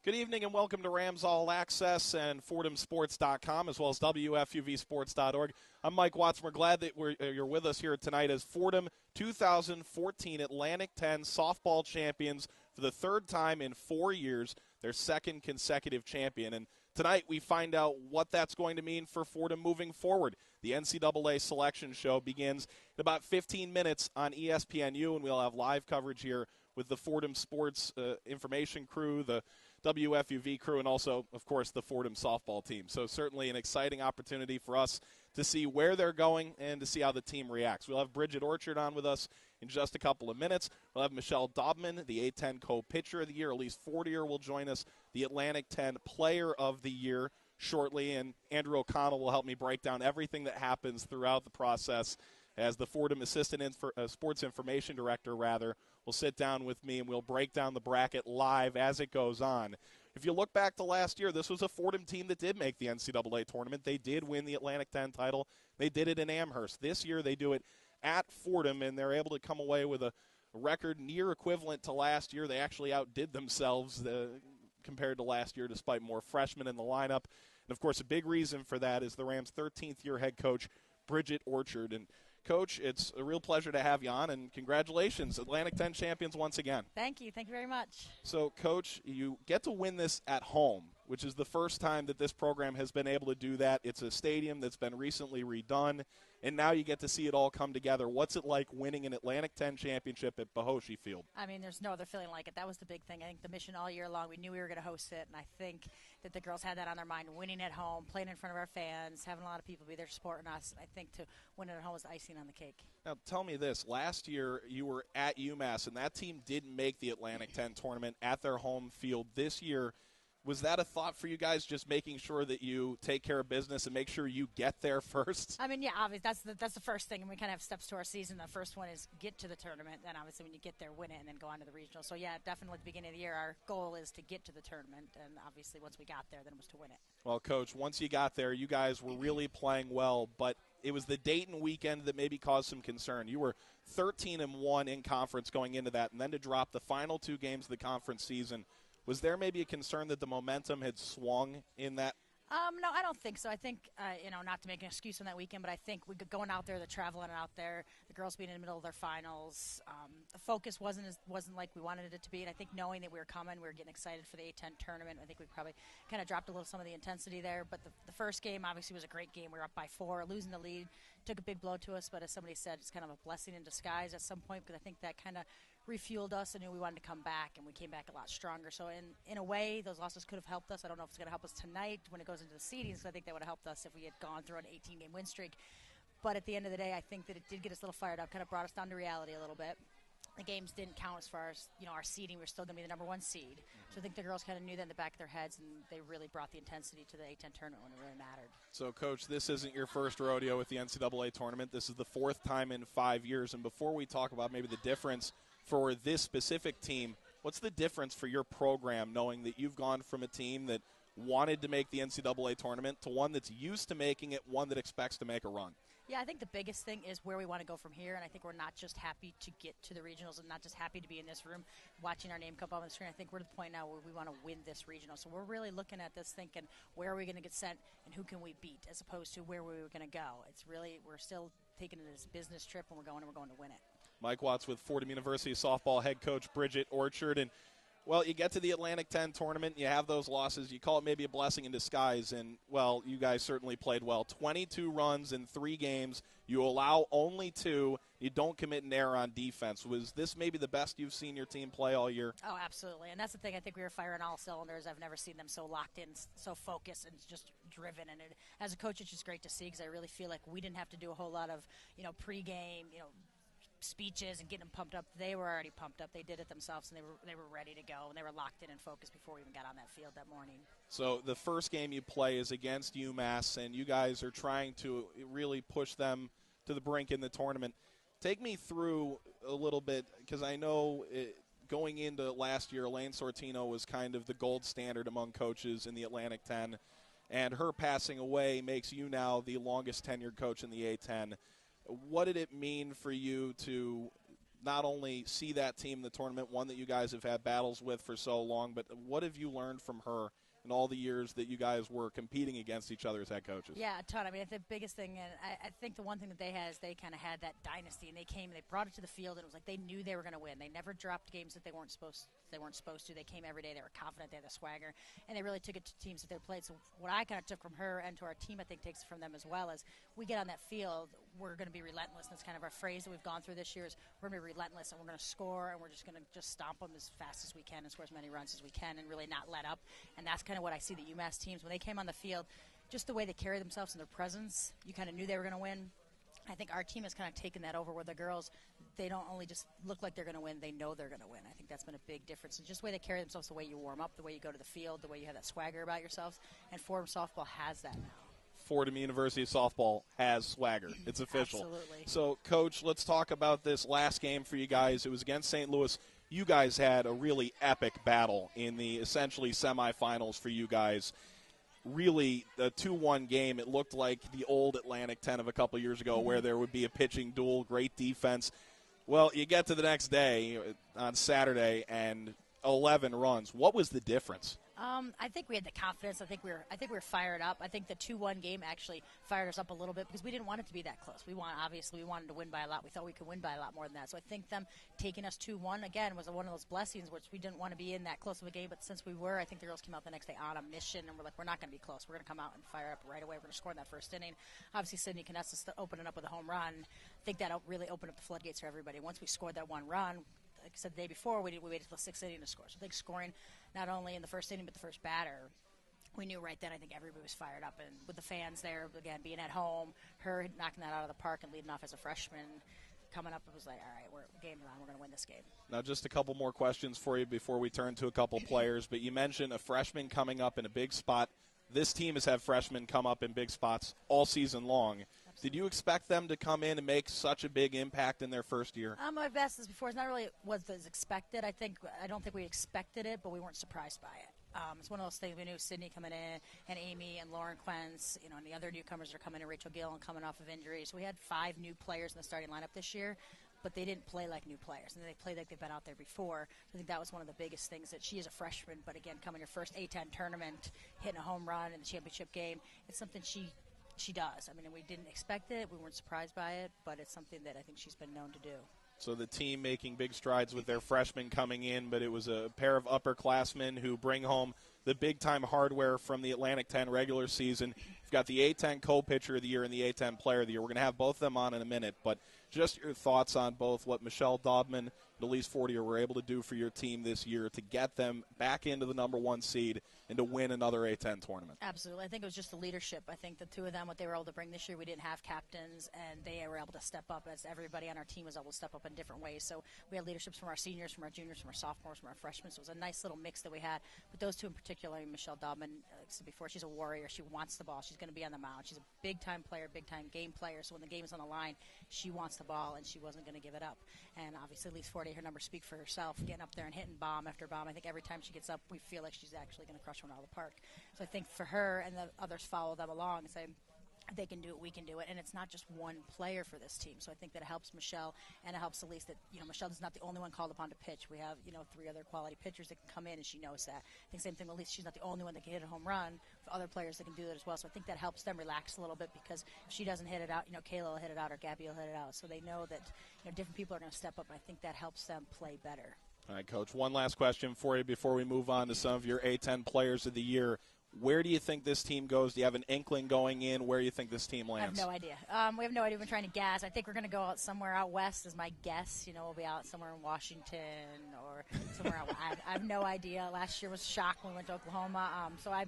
Good evening and welcome to Rams All Access and FordhamSports.com as well as WFUVSports.org. I'm Mike Watts. We're glad that you're with us here tonight as Fordham 2014 Atlantic 10 softball champions for the third time in 4 years, their second consecutive champion. And tonight we find out what that's going to mean for Fordham moving forward. The NCAA selection show begins in about 15 minutes on ESPNU, and we'll have live coverage here with the Fordham Sports information crew, the WFUV crew, and also, of course, the Fordham softball team. So certainly an exciting opportunity for us to see where they're going and to see how the team reacts. We'll have Bridget Orchard on with us in just a couple of minutes. We'll have Michelle Dobman, the A-10 co-pitcher of the year. Elise Fortier will join us, the Atlantic 10 player of the year shortly. And Andrew O'Connell will help me break down everything that happens throughout the process as the Fordham Assistant Sports Information Director, will sit down with me and we'll break down the bracket live as it goes on. If you look back to last year, this was a Fordham team that did make the NCAA tournament. They did win the Atlantic 10 title. They did it in Amherst. This year they do it at Fordham, and they're able to come away with a record near equivalent to last year. They actually outdid themselves compared to last year despite more freshmen in the lineup. And, of course, a big reason for that is the Rams' 13th-year head coach, Bridget Orchard. And Coach, it's a real pleasure to have you on, and congratulations, Atlantic 10 champions once again. Thank you. Thank you very much. So, Coach, you get to win this at home, which is the first time that this program has been able to do that. It's a stadium that's been recently redone, and now you get to see it all come together. What's it like winning an Atlantic 10 championship at Bohoshi Field? I mean, there's no other feeling like it. That was the big thing. I think the mission all year long, we knew we were going to host it, and I think that the girls had that on their mind, winning at home, playing in front of our fans, having a lot of people be there supporting us. I think to win it at home was icing on the cake. Now, tell me this. Last year, you were at UMass, and that team didn't make the Atlantic 10 tournament at their home field. This year, was that a thought for you guys, just making sure that you take care of business and make sure you get there first? I mean, yeah, obviously, that's the first thing, and we kind of have steps to our season. The first one is get to the tournament, then obviously when you get there, win it, and then go on to the regional. So, yeah, definitely at the beginning of the year, our goal is to get to the tournament, and obviously once we got there, then it was to win it. Well, Coach, once you got there, you guys were really playing well, but it was the Dayton weekend that maybe caused some concern. You were 13-1 in conference going into that, and then to drop the final two games of the conference season. Was there maybe a concern that the momentum had swung in that? No, I don't think so. I think, not to make an excuse on that weekend, but I think going out there, the traveling out there, the girls being in the middle of their finals, the focus wasn't like we wanted it to be. And I think knowing that we were coming, we were getting excited for the A-10 tournament. I think we probably kind of dropped a little some of the intensity there. But the first game obviously was a great game. We were up by 4, losing the lead. Took a big blow to us, but as somebody said, it's kind of a blessing in disguise at some point because I think that kind of refueled us and knew we wanted to come back, and we came back a lot stronger. So in a way, those losses could have helped us. I don't know if it's going to help us tonight when it goes into the seedings, because I think that would have helped us if we had gone through an 18-game win streak. But at the end of the day, I think that it did get us a little fired up, kind of brought us down to reality a little bit. The games didn't count as far as, our seeding. We're still going to be the number 1 seed. So I think the girls kind of knew that in the back of their heads, and they really brought the intensity to the A-10 tournament when it really mattered. So, Coach, this isn't your first rodeo with the NCAA tournament. This is the 4th time in 5 years. And before we talk about maybe the difference for this specific team, what's the difference for your program knowing that you've gone from a team that wanted to make the NCAA tournament to one that's used to making it, one that expects to make a run? Yeah, I think the biggest thing is where we want to go from here, and I think we're not just happy to get to the regionals and not just happy to be in this room watching our name come up on the screen. I think we're at the point now where we want to win this regional. So we're really looking at this thinking, where are we going to get sent and who can we beat, as opposed to where we were going to go. It's really, we're still taking it as a business trip, and we're going to win it. Mike Watts with Fordham University softball head coach Bridget Orchard. And, well, you get to the Atlantic 10 tournament, you have those losses. You call it maybe a blessing in disguise, and, well, you guys certainly played well. 22 runs in 3 games. You allow only 2. You don't commit an error on defense. Was this maybe the best you've seen your team play all year? Oh, absolutely. And that's the thing. I think we were firing all cylinders. I've never seen them so locked in, so focused, and just driven. And as a coach, it's just great to see because I really feel like we didn't have to do a whole lot of, pregame, speeches and getting them pumped up. They were already pumped up. They did it themselves, and they were ready to go, and they were locked in and focused before we even got on that field that morning. So the first game you play is against UMass, and you guys are trying to really push them to the brink in the tournament. Take me through a little bit, because I know going into last year, Elaine Sortino was kind of the gold standard among coaches in the Atlantic 10, and her passing away makes you now the longest tenured coach in the A-10. What did it mean for you to not only see that team in the tournament, one that you guys have had battles with for so long, but what have you learned from her in all the years that you guys were competing against each other as head coaches? Yeah, a ton. I mean, the biggest thing, and I think the one thing that they had is they kind of had that dynasty, and they came and they brought it to the field, and it was like they knew they were going to win. They never dropped games that they weren't supposed to. They came every day. They were confident. They had the swagger, and they really took it to teams that they played. So what I kind of took from her and to our team, I think, takes from them as well, is we get on that field, we're going to be relentless. That's kind of our phrase that we've gone through this year is we're going to be relentless, and we're going to score, and we're just going to just stomp them as fast as we can and score as many runs as we can and really not let up. And that's kind of what I see the UMass teams, when they came on the field, just the way they carry themselves and their presence, you kind of knew they were going to win. I think our team has kind of taken that over where the girls, they don't only just look like they're going to win, they know they're going to win. I think that's been a big difference. And just the way they carry themselves, the way you warm up, the way you go to the field, the way you have that swagger about yourselves. And Fordham softball has that now. Fordham University softball has swagger. It's official. Absolutely. So, Coach, let's talk about this last game for you guys. It was against St. Louis. You guys had a really epic battle in the essentially semifinals for you guys. Really, a 2-1 game. It looked like the old Atlantic 10 of a couple years ago where there would be a pitching duel, great defense. Well, you get to the next day on Saturday and 11 runs. What was the difference? I think we had the confidence. I think we were fired up. I think the 2-1 game actually fired us up a little bit because we didn't want it to be that close. We wanted to win by a lot. We thought we could win by a lot more than that. So I think them taking us 2-1 again was one of those blessings, which we didn't want to be in that close of a game. But since we were, I think the girls came out the next day on a mission, and we're like, we're not going to be close. We're going to come out and fire up right away. We're going to score in that first inning. Obviously, Sydney Canessa opening up with a home run. I think that really opened up the floodgates for everybody. Once we scored that one run, like I said the day before, we waited until the sixth inning to score. So I think scoring not only in the first inning but the first batter, we knew right then. I think everybody was fired up, and with the fans there again being at home, her knocking that out of the park and leading off as a freshman, coming up, it was like, all right, we're game on. We're going to win this game. Now, just a couple more questions for you before we turn to a couple players. But you mentioned a freshman coming up in a big spot. This team has had freshmen come up in big spots all season long. Did you expect them to come in and make such a big impact in their first year? My best is before. It's not really what was expected. I don't think we expected it, but we weren't surprised by it. It's one of those things. We knew Sydney coming in, and Amy and Lauren Quentz, and the other newcomers are coming in. Rachel Gillen coming off of injury. So we had 5 new players in the starting lineup this year, but they didn't play like new players, and they played like they've been out there before. So I think that was one of the biggest things, that she is a freshman, but again, coming your first A-10 tournament, hitting a home run in the championship game, it's something she does. I mean, we didn't expect it. We weren't surprised by it, but it's something that I think she's been known to do. So the team making big strides with their freshmen coming in, but it was a pair of upperclassmen who bring home the big-time hardware from the Atlantic 10 regular season. We've got the A-10 co-pitcher of the year and the A-10 player of the year. We're going to have both of them on in a minute, but just your thoughts on both what Michelle Daubman and Elise Fortier were able to do for your team this year to get them back into the number 1 seed and to win another A-10 tournament. Absolutely. I think it was just the leadership. I think the two of them, what they were able to bring this year, we didn't have captains, and they were able to step up as everybody on our team was able to step up in different ways. So we had leaderships from our seniors, from our juniors, from our sophomores, from our freshmen. So it was a nice little mix that we had. But those two in particular, Michelle Daubman, like I said before, she's a warrior. She wants the ball. She's going to be on the mound. She's a big-time player, big-time game player. So when the game is on the line, she wants the ball, and she wasn't going to give it up. And obviously, Elise Fortier, her numbers speak for herself, getting up there and hitting bomb after bomb. I think every time she gets up, we feel like she's actually going to crush one out of the park. So I think for her and the others follow them along and say, they can do it, we can do it. And it's not just one player for this team. So I think that it helps Michelle and it helps Elise that, Michelle is not the only one called upon to pitch. We have, 3 other quality pitchers that can come in, and she knows that. I think same thing with Elise. She's not the only one that can hit a home run. Other players that can do that as well. So I think that helps them relax a little bit, because if she doesn't hit it out, Kayla will hit it out or Gabby will hit it out. So they know that, different people are going to step up, and I think that helps them play better. All right, Coach, one last question for you before we move on to some of your A-10 players of the year. Where do you think this team goes? Do you have an inkling going in where you think this team lands? I have no idea. We have no idea. We've been trying to guess. I think we're going to go out somewhere out west is my guess. We'll be out somewhere in Washington or somewhere out. I have no idea. Last year was shock when we went to Oklahoma. So I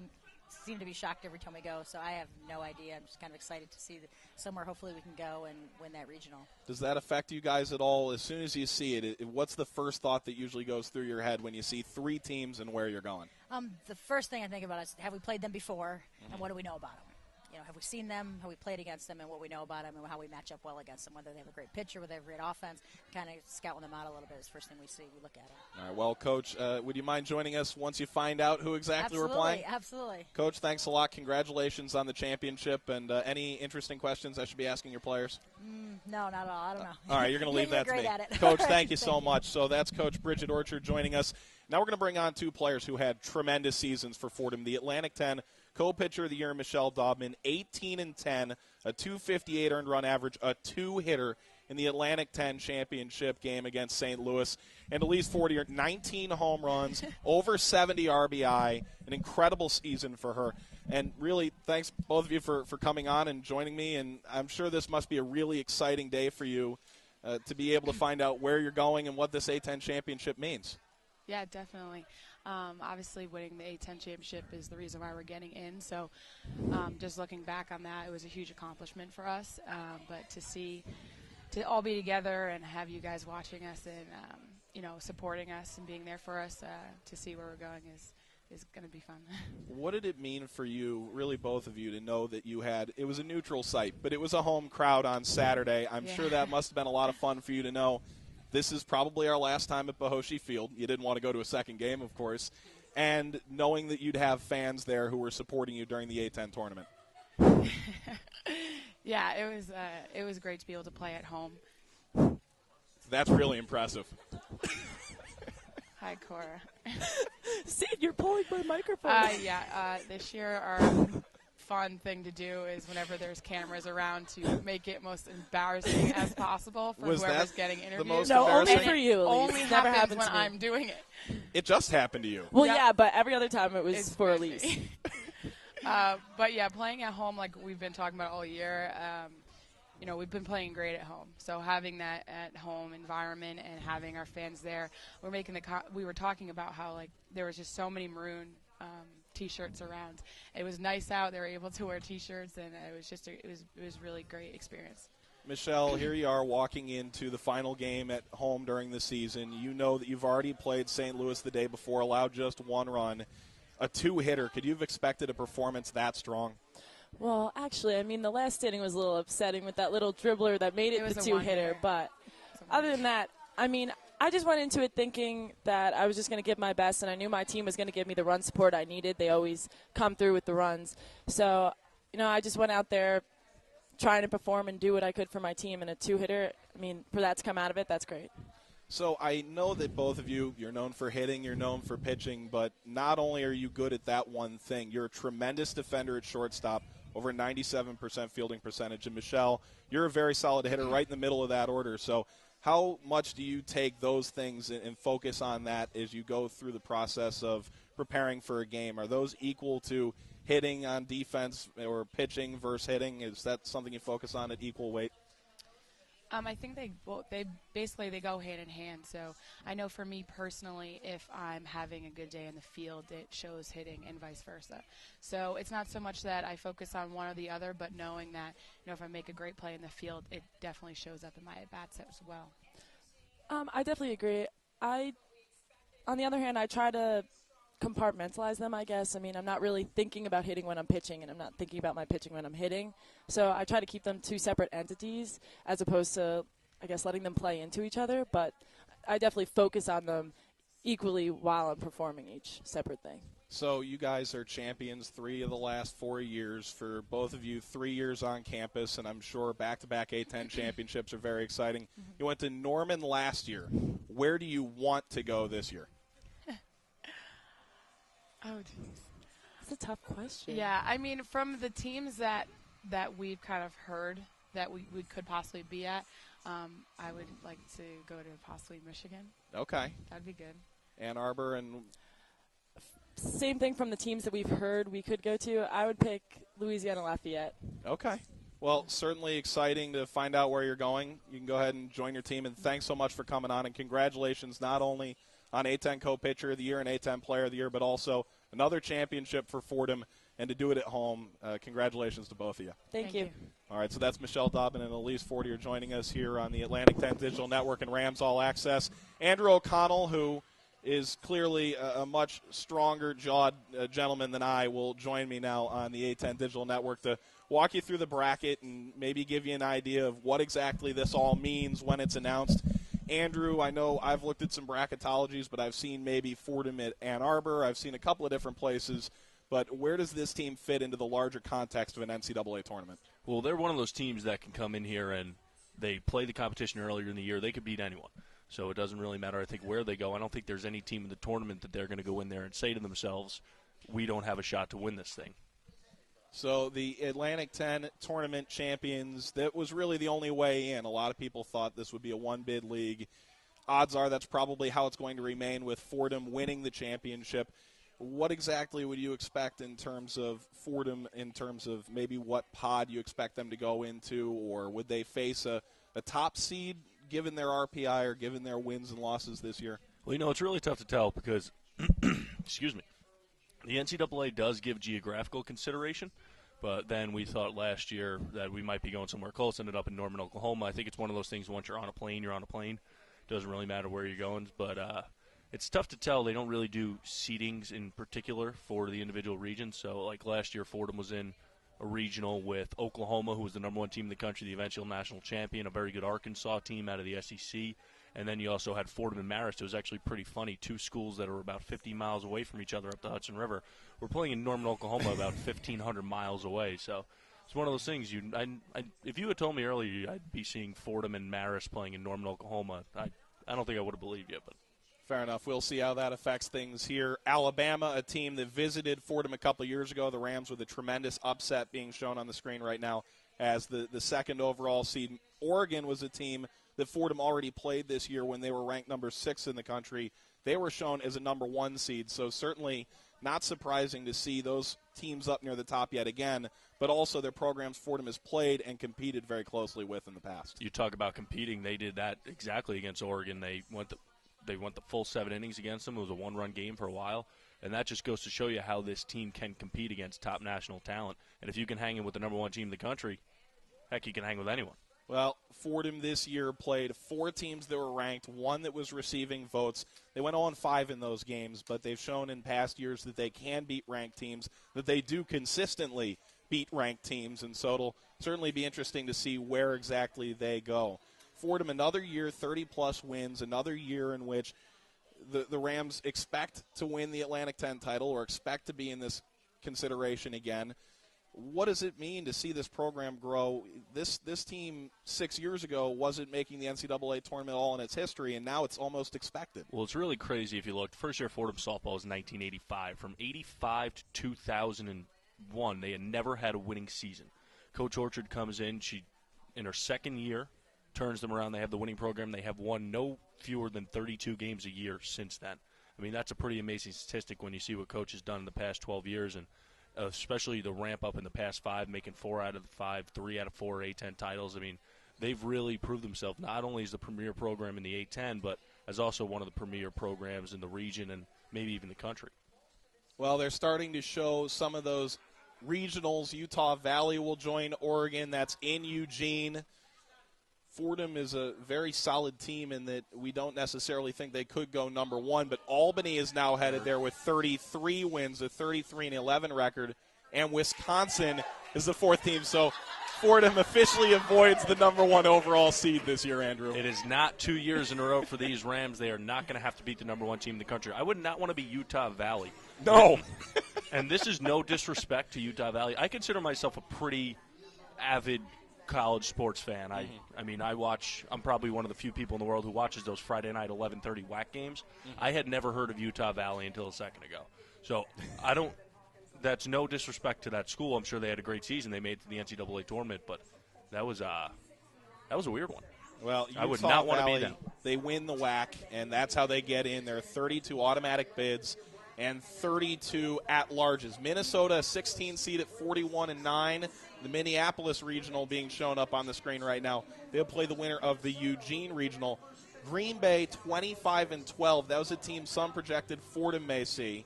seem to be shocked every time we go. So I have no idea. I'm just kind of excited to see somewhere hopefully we can go and win that regional. Does that affect you guys at all? As soon as you see it, what's the first thought that usually goes through your head when you see 3 teams and where you're going? The first thing I think about is, have we played them before, and what do we know about them? have we seen them, have we played against them, and what we know about them, and how we match up well against them, whether they have a great pitcher, whether they have a great offense, kind of scouting them out a little bit is the first thing we see. We look at them. All right, well, Coach, would you mind joining us once you find out who exactly we're playing? Absolutely. Coach, thanks a lot. Congratulations on the championship. And any interesting questions I should be asking your players? No, not at all. I don't know. All right, you're going to leave that to me. At it. Coach, thank you so much. So that's Coach Bridget Orchard joining us. Now we're going to bring on two players who had tremendous seasons for Fordham. The Atlantic 10 co-pitcher of the year, Michelle Daubman, 18-10, a 258 earned run average, a two-hitter in the Atlantic 10 championship game against St. Louis, and at least 19 home runs, over 70 RBI, an incredible season for her. And really, thanks both of you for coming on and joining me, and I'm sure this must be a really exciting day for you to be able to find out where you're going and what this A10 championship means. Yeah, definitely. Obviously, winning the A10 championship is the reason why we're getting in. So just looking back on that, it was a huge accomplishment for us. But to all be together and have you guys watching us and, supporting us and being there for us to see where we're going is going to be fun. What did it mean for you, really both of you, to know that it was a neutral site, but it was a home crowd on Saturday? I'm sure that must have been a lot of fun for you to know this is probably our last time at Bohoshi Field. You didn't want to go to a second game, of course. And knowing that you'd have fans there who were supporting you during the A10 tournament. Yeah, it was great to be able to play at home. That's really impressive. Hi, Cora. See, you're pulling my microphone. This year our fun thing to do is whenever there's cameras around to make it most embarrassing as possible for whoever's getting interviewed. No, only and for you. It only never happens when I'm doing it. It just happened to you. Well, yeah, but every other time it was It's for crazy. Elise. But yeah, playing at home like we've been talking about all year, we've been playing great at home. So having that at home environment and having our fans there, we were talking about how like there was just so many maroon T-shirts around. It was nice out. They were able to wear T-shirts, and it was just it was really great experience. Michelle, here you are walking into the final game at home during the season. You know that you've already played St. Louis the day before, allowed just one run, a two-hitter. Could you have expected a performance that strong? Well, actually, I mean, the last inning was a little upsetting with that little dribbler that made it the two-hitter. But other than that, I mean, I just went into it thinking that I was just going to give my best, and I knew my team was going to give me the run support I needed. They always come through with the runs. So, I just went out there trying to perform and do what I could for my team. And a two-hitter, I mean, for that to come out of it, that's great. So I know that both of you, you're known for hitting, you're known for pitching, but not only are you good at that one thing, you're a tremendous defender at shortstop, over 97% fielding percentage. And, Michelle, you're a very solid hitter right in the middle of that order. So how much do you take those things and focus on that as you go through the process of preparing for a game? Are those equal to hitting on defense or pitching versus hitting? Is that something you focus on at equal weight? I think they go hand in hand. So I know for me personally, if I'm having a good day in the field, it shows hitting and vice versa. So it's not so much that I focus on one or the other, but knowing that if I make a great play in the field, it definitely shows up in my at-bats as well. I definitely agree. On the other hand, I try to compartmentalize them, I guess. I mean, I'm not really thinking about hitting when I'm pitching, and I'm not thinking about my pitching when I'm hitting. So I try to keep them two separate entities as opposed to, I guess, letting them play into each other. But I definitely focus on them equally while I'm performing each separate thing. So you guys are champions 3 of the last 4 years. For both of you, 3 years on campus, and I'm sure back-to-back A10 championships are very exciting. Mm-hmm. You went to Norman last year. Where do you want to go this year? Oh, geez. That's a tough question. Yeah, I mean, from the teams that we've kind of heard that we could possibly be at, I would like to go to possibly Michigan. Okay. That'd be good. Ann Arbor and... Same thing from the teams that we've heard we could go to. I would pick Louisiana Lafayette. Okay. Well, certainly exciting to find out where you're going. You can go ahead and join your team, and thanks so much for coming on, and congratulations not only on A10 Co-Pitcher of the Year and A10 Player of the Year, but also another championship for Fordham, and to do it at home. Congratulations to both of you. Thank you. All right, so that's Michelle Daubman and Elise Fortier joining us here on the Atlantic 10 Digital Network and Rams All Access. Andrew O'Connell, who is clearly a much stronger-jawed gentleman than I, will join me now on the A10 Digital Network to walk you through the bracket and maybe give you an idea of what exactly this all means when it's announced. Andrew, I know I've looked at some bracketologies, but I've seen maybe Fordham at Ann Arbor. I've seen a couple of different places. But where does this team fit into the larger context of an NCAA tournament? Well, they're one of those teams that can come in here and they play the competition earlier in the year. They could beat anyone. So it doesn't really matter, I think, where they go. I don't think there's any team in the tournament that they're going to go in there and say to themselves, we don't have a shot to win this thing. So the Atlantic 10 tournament champions, that was really the only way in. A lot of people thought this would be a one-bid league. Odds are that's probably how it's going to remain, with Fordham winning the championship. What exactly would you expect in terms of Fordham, in terms of maybe what pod you expect them to go into, or would they face a top seed given their RPI or given their wins and losses this year? Well, it's really tough to tell because, excuse me, the NCAA does give geographical consideration, but then we thought last year that we might be going somewhere close, ended up in Norman, Oklahoma. I think it's one of those things, once you're on a plane, you're on a plane. Doesn't really matter where you're going, but it's tough to tell. They don't really do seedings in particular for the individual regions. So, like last year, Fordham was in a regional with Oklahoma, who was the number one team in the country, the eventual national champion, a very good Arkansas team out of the SEC. And then you also had Fordham and Marist. It was actually pretty funny. Two schools that are about 50 miles away from each other up the Hudson River. We're playing in Norman, Oklahoma, about 1,500 miles away. So it's one of those things. If you had told me earlier I'd be seeing Fordham and Marist playing in Norman, Oklahoma, I don't think I would have believed you. But fair enough. We'll see how that affects things here. Alabama, a team that visited Fordham a couple of years ago. The Rams with a tremendous upset being shown on the screen right now as the second overall seed. Oregon was a team that Fordham already played this year when they were ranked number 6 in the country. They were shown as a number 1 seed, so certainly not surprising to see those teams up near the top yet again, but also their programs Fordham has played and competed very closely with in the past. You talk about competing. They did that exactly against Oregon. They went the full 7 innings against them. It was a one-run game for a while, and that just goes to show you how this team can compete against top national talent. And if you can hang in with the number 1 team in the country, heck, you can hang with anyone. Well, Fordham this year played 4 teams that were ranked, 1 that was receiving votes. They went 0-5 in those games, but they've shown in past years that they can beat ranked teams, that they do consistently beat ranked teams, and so it'll certainly be interesting to see where exactly they go. Fordham, another year, 30-plus wins, another year in which the Rams expect to win the Atlantic 10 title or expect to be in this consideration again. What does it mean to see this program grow? This team 6 years ago wasn't making the NCAA tournament all in its history, and now it's almost expected. Well, it's really crazy if you look. First year Fordham softball was 1985. From 85 to 2001, they had never had a winning season. Coach Orchard comes in. She, in her second year, turns them around. They have the winning program. They have won no fewer than 32 games a year since then. I mean, that's a pretty amazing statistic when you see what Coach has done in the past 12 years, and especially the ramp up in the past 5, making 4 out of the 5, 3 out of 4 A10 titles. I mean, they've really proved themselves not only as the premier program in the A10, but as also one of the premier programs in the region and maybe even the country. Well, they're starting to show some of those regionals. Utah Valley will join Oregon. That's in Eugene. Fordham is a very solid team in that we don't necessarily think they could go number 1, but Albany is now headed there with 33 wins, a 33-11 record, and Wisconsin is the 4th team. So Fordham officially avoids the number 1 overall seed this year, Andrew. It is not 2 years in a row for these Rams. They are not going to have to beat the number 1 team in the country. I would not want to be Utah Valley. No. And this is no disrespect to Utah Valley. I consider myself a pretty avid college sports fan. I mean, I'm probably one of the few people in the world who watches those Friday night 11:30 WAC games. I had never heard of Utah Valley until a second ago. So that's no disrespect to that school. I'm sure they had a great season. They made it to the NCAA tournament, but that was a weird one. Well, Utah I would not want to be them. They win the WAC, and that's how they get in. There are 32 automatic bids and 32 at-larges. Minnesota, a 16 seed at 41-9. The Minneapolis Regional being shown up on the screen right now. They'll play the winner of the Eugene Regional. Green Bay, 25-12. That was a team some projected Fordham may see.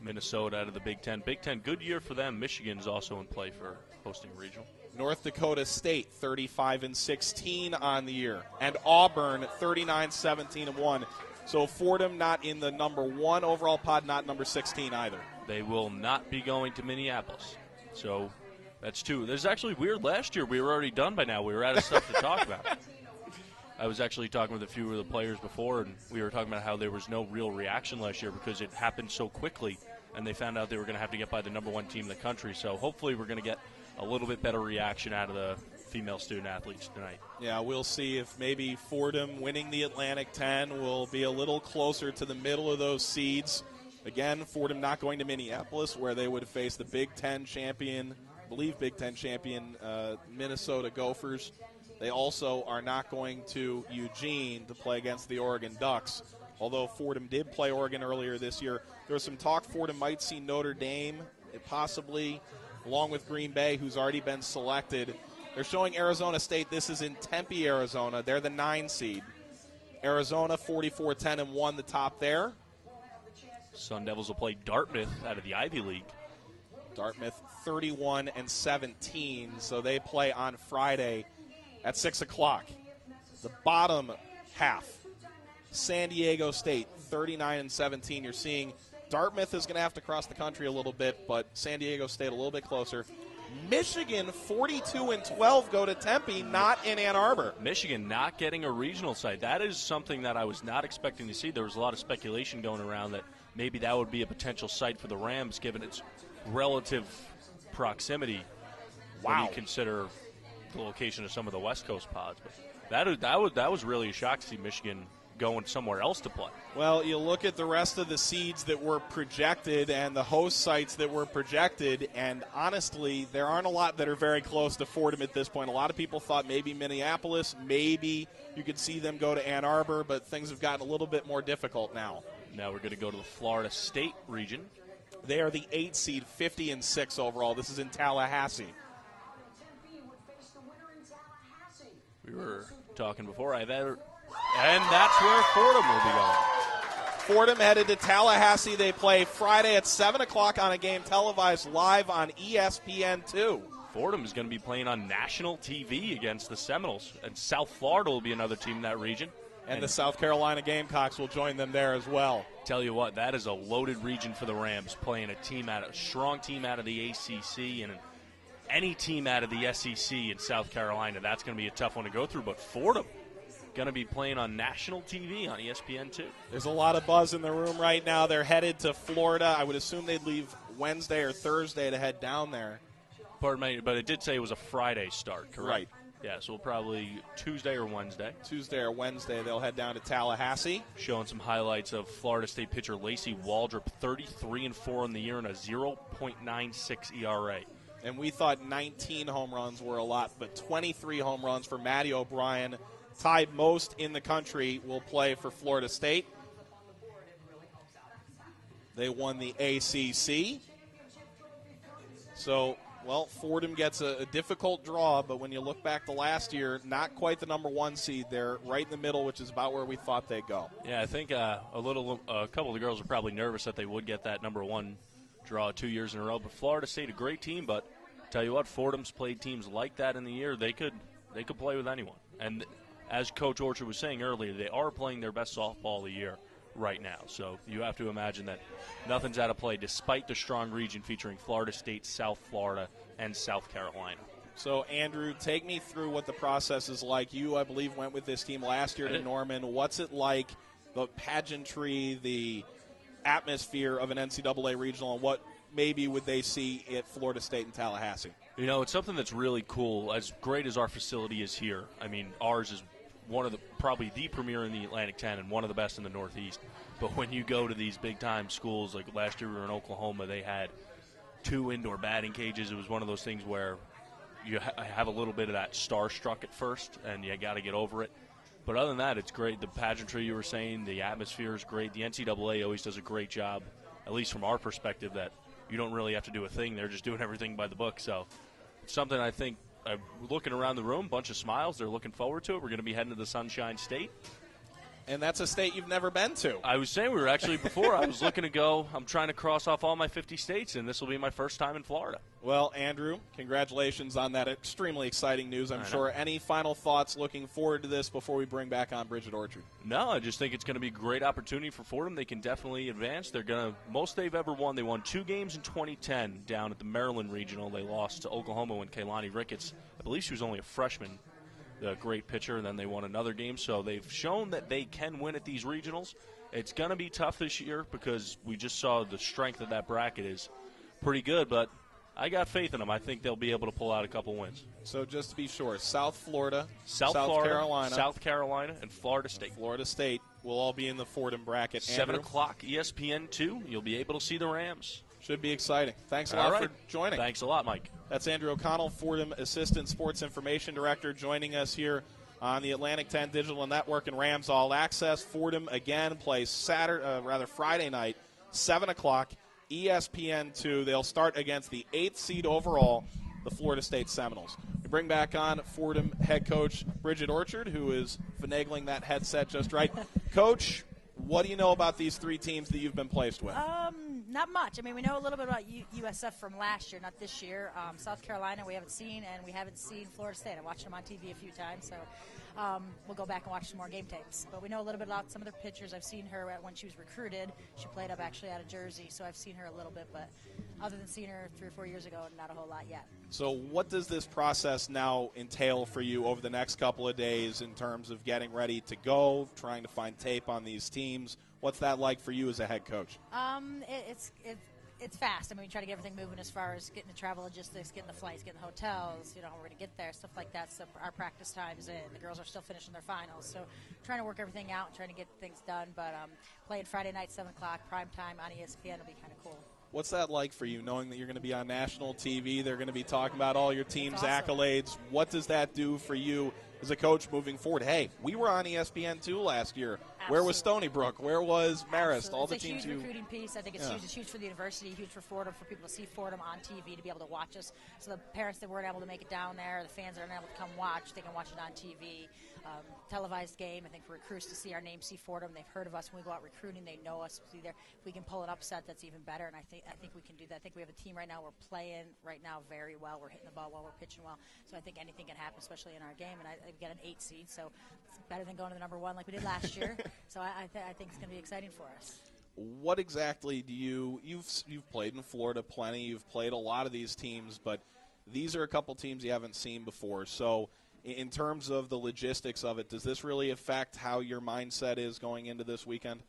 Minnesota out of the Big Ten. Big Ten, good year for them. Michigan's also in play for hosting a regional. North Dakota State, 35-16 on the year. And Auburn, 39-17-1. So Fordham not in the number 1 overall pod, not number 16 either. They will not be going to Minneapolis. So that's 2. There's actually weird. Last year we were already done by now. We were out of stuff to talk about. I was actually talking with a few of the players before, and we were talking about how there was no real reaction last year because it happened so quickly, and they found out they were going to have to get by the number 1 team in the country. So hopefully we're going to get a little bit better reaction out of the female student athletes tonight. Yeah, we'll see if maybe Fordham winning the Atlantic 10 will be a little closer to the middle of those seeds. Again, Fordham not going to Minneapolis, where they would face the Big Ten champion, I believe Big Ten champion Minnesota Gophers. They also are not going to Eugene to play against the Oregon Ducks. Although Fordham did play Oregon earlier this year, there was some talk Fordham might see Notre Dame, possibly, along with Green Bay, who's already been selected. They're showing Arizona State. This is in Tempe, Arizona. They're the 9 seed. Arizona 44-10-1, the top there. Sun Devils will play Dartmouth out of the Ivy League. Dartmouth 31-17, so they play on Friday at 6 o'clock. The bottom half, San Diego State 39-17. You're seeing Dartmouth is going to have to cross the country a little bit, but San Diego State a little bit closer. Michigan 42-12 go to Tempe, not in Ann Arbor. Michigan not getting a regional site. That is something that I was not expecting to see. There was a lot of speculation going around that maybe that would be a potential site for the Rams given its relative proximity. Wow. When you consider the location of some of the West Coast pods. But that was really a shock to see Michigan going somewhere else to play. Well, you look at the rest of the seeds that were projected and the host sites that were projected, and honestly, there aren't a lot that are very close to Fordham at this point. A lot of people thought maybe Minneapolis, maybe you could see them go to Ann Arbor, but things have gotten a little bit more difficult now. Now we're going to go to the Florida State region. They are the 8 seed, 50-6 overall. This is in Tallahassee. We were talking before. And that's where Fordham will be going. Fordham headed to Tallahassee. They play Friday at 7 o'clock on a game televised live on ESPN2. Fordham is going to be playing on national TV against the Seminoles. And South Florida will be another team in that region. And the South Carolina Gamecocks will join them there as well. Tell you what, that is a loaded region for the Rams, playing a strong team out of the ACC and any team out of the SEC in South Carolina. That's going to be a tough one to go through. But Fordham going to be playing on national TV on ESPN2. There's a lot of buzz in the room right now. They're headed to Florida. I would assume they'd leave Wednesday or Thursday to head down there. Pardon me, but it did say it was a Friday start, correct? Right. Yeah, so probably Tuesday or Wednesday. Tuesday or Wednesday, they'll head down to Tallahassee. Showing some highlights of Florida State pitcher Lacey Waldrop, 33-4 in the year and a 0.96 ERA. And we thought 19 home runs were a lot, but 23 home runs for Matty O'Brien, tied most in the country, will play for Florida State. They won the ACC. So, well, Fordham gets a difficult draw, but when you look back to last year, not quite the number 1 seed. They're right in the middle, which is about where we thought they'd go. Yeah, I think a couple of the girls are probably nervous that they would get that number 1 draw 2 years in a row. But Florida State, a great team, but tell you what, Fordham's played teams like that in the year. They could play with anyone. And as Coach Orchard was saying earlier, they are playing their best softball of the year right now. So you have to imagine that nothing's out of play despite the strong region featuring Florida State, South Florida, and South Carolina. So, Andrew, take me through what the process is like. You, I believe, went with this team last year to Norman. What's it like, the pageantry, the atmosphere of an NCAA regional, and what maybe would they see at Florida State and Tallahassee? You know, it's something that's really cool. As great as our facility is here, I mean, ours is one of probably the premier in the Atlantic 10 and one of the best in the Northeast. But when you go to these big-time schools, like last year we were in Oklahoma, they had 2 indoor batting cages. It was one of those things where you have a little bit of that starstruck at first, and you got to get over it. But other than that, it's great. The pageantry you were saying, the atmosphere is great. The NCAA always does a great job, at least from our perspective, that you don't really have to do a thing. They're just doing everything by the book. So it's something I think, looking around the room, bunch of smiles. They're looking forward to it. We're going to be heading to the Sunshine State. And that's a state you've never been to. I was saying we were actually before. I was looking to go. I'm trying to cross off all my 50 states, and this will be my first time in Florida. Well, Andrew, congratulations on that extremely exciting news. I'm sure. Any final thoughts looking forward to this before we bring back on Bridget Orchard? No, I just think it's going to be a great opportunity for Fordham. They can definitely advance. They're going to most they've ever won. They won 2 games in 2010 down at the Maryland Regional. They lost to Oklahoma when Kaylani Ricketts, I believe she was only a freshman, the great pitcher, and then they won another game. So they've shown that they can win at these regionals. It's going to be tough this year because we just saw the strength of that bracket is pretty good, but I got faith in them. I think they'll be able to pull out a couple wins. So just to be sure, South Florida, Carolina, South Carolina, and Florida State. Florida State will all be in the Fordham bracket. 7 o'clock ESPN 2. You'll be able to see the Rams. Should be exciting. Thanks a lot for joining. Thanks a lot, Mike. That's Andrew O'Connell, Fordham Assistant Sports Information Director, joining us here on the Atlantic 10 Digital Network and Rams All Access. Fordham again plays Friday night, 7 o'clock, ESPN 2. They'll start against the 8th seed overall, the Florida State Seminoles. We bring back on Fordham head coach Bridget Orchard, who is finagling that headset just right. Coach, what do you know about these 3 teams that you've been placed with? Not much. I mean, we know a little bit about USF from last year, not this year. South Carolina we haven't seen, and we haven't seen Florida State. I watched them on TV a few times, so we'll go back and watch some more game tapes. But we know a little bit about some of their pitchers. I've seen her when she was recruited. She played up actually out of Jersey, so I've seen her a little bit. But other than seeing her 3 or 4 years ago, not a whole lot yet. So what does this process now entail for you over the next couple of days in terms of getting ready to go, trying to find tape on these teams? What's that like for you as a head coach? It's fast. I mean, we try to get everything moving as far as getting the travel logistics, getting the flights, getting the hotels, how we're going to get there, stuff like that. So our practice time's in. The girls are still finishing their finals. So trying to work everything out and trying to get things done. But playing Friday night, 7 o'clock, prime time on ESPN will be kind of cool. What's that like for you, knowing that you're going to be on national TV? They're going to be talking about all your team's awesome. accolades. What does that do for you as a coach moving forward? Hey, we were on ESPN2 last year. Absolutely. Where was Stony Brook? Where was Marist? Absolutely. All the it's a teams huge recruiting piece. I think it's huge. It's huge for the university, huge for Fordham, for people to see Fordham on TV, to be able to watch us. So the parents that weren't able to make it down there, the fans that aren't able to come watch, they can watch it on TV. Televised game. I think for recruits to see our name, see Fordham, they've heard of us when we go out recruiting. They know us. If we can pull an upset, that's even better. And I think we can do that. I think we have a team right now. We're playing right now very well. We're hitting the ball well. We're pitching well. So I think anything can happen, especially in our game. And we got an 8 seed, so it's better than going to the number 1 like we did last year. So I think it's going to be exciting for us. What exactly do you've played in Florida plenty. You've played a lot of these teams, but these are a couple teams you haven't seen before. So in terms of the logistics of it, does this really affect how your mindset is going into this weekend?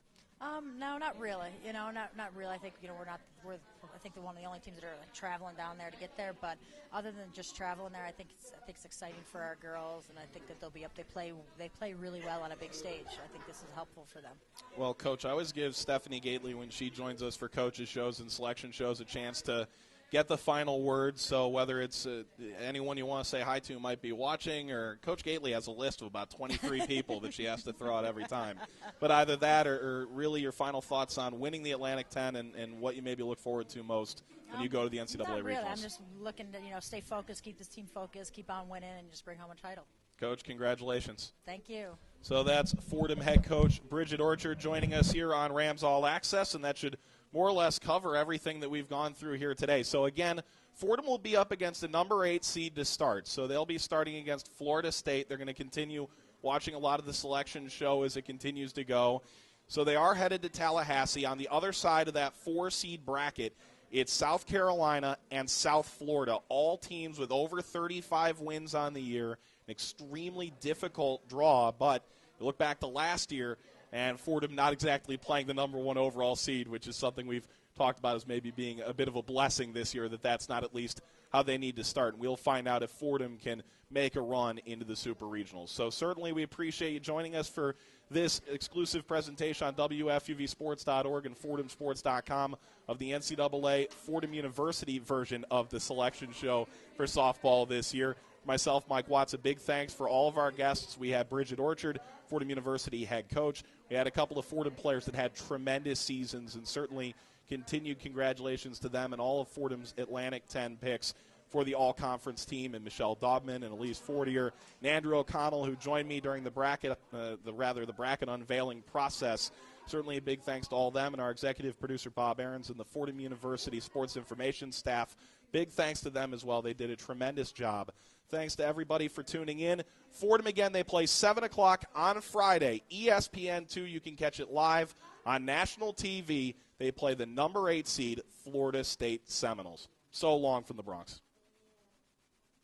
No, not really. Not really. I think we're I think they're one of the only teams that are traveling down there to get there. But other than just traveling there, I think it's exciting for our girls, and I think that they'll be up. They play really well on a big stage. I think this is helpful for them. Well, Coach, I always give Stephanie Gately, when she joins us for coaches shows and selection shows, a chance to get the final word. So whether it's anyone you want to say hi to might be watching, or Coach Gately has a list of about 23 people that she has to throw out every time. But either that or really your final thoughts on winning the Atlantic 10 and what you maybe look forward to most when you go to the NCAA not really. regionals. I'm just looking to stay focused, keep this team focused, keep on winning, and just bring home a title. Coach, congratulations. Thank you. So that's Fordham head coach Bridget Orchard joining us here on Rams All Access, and that should more or less cover everything that we've gone through here today. So again, Fordham will be up against the number 8 seed to start. So they'll be starting against Florida State. They're going to continue watching a lot of the selection show as it continues to go. So they are headed to Tallahassee. On the other side of that 4-seed bracket, it's South Carolina and South Florida, all teams with over 35 wins on the year. An extremely difficult draw, but you look back to last year, and Fordham not exactly playing the number 1 overall seed, which is something we've talked about as maybe being a bit of a blessing this year, that's not at least how they need to start. And we'll find out if Fordham can make a run into the Super Regionals. So certainly we appreciate you joining us for this exclusive presentation on WFUVSports.org and FordhamSports.com of the NCAA Fordham University version of the selection show for softball this year. Myself, Mike Watts, a big thanks for all of our guests. We had Bridget Orchard, Fordham University head coach. We had a couple of Fordham players that had tremendous seasons, and certainly continued congratulations to them and all of Fordham's Atlantic 10 picks for the all-conference team, and Michelle Daubman and Elise Fortier and Andrew O'Connell, who joined me during the bracket unveiling process. Certainly a big thanks to all of them and our executive producer Bob Aarons and the Fordham University Sports Information staff. Big thanks to them as well. They did a tremendous job. Thanks to everybody for tuning in. Fordham, again, they play 7 o'clock on Friday. ESPN2, you can catch it live on national TV. They play the number 8 seed Florida State Seminoles. So long from the Bronx.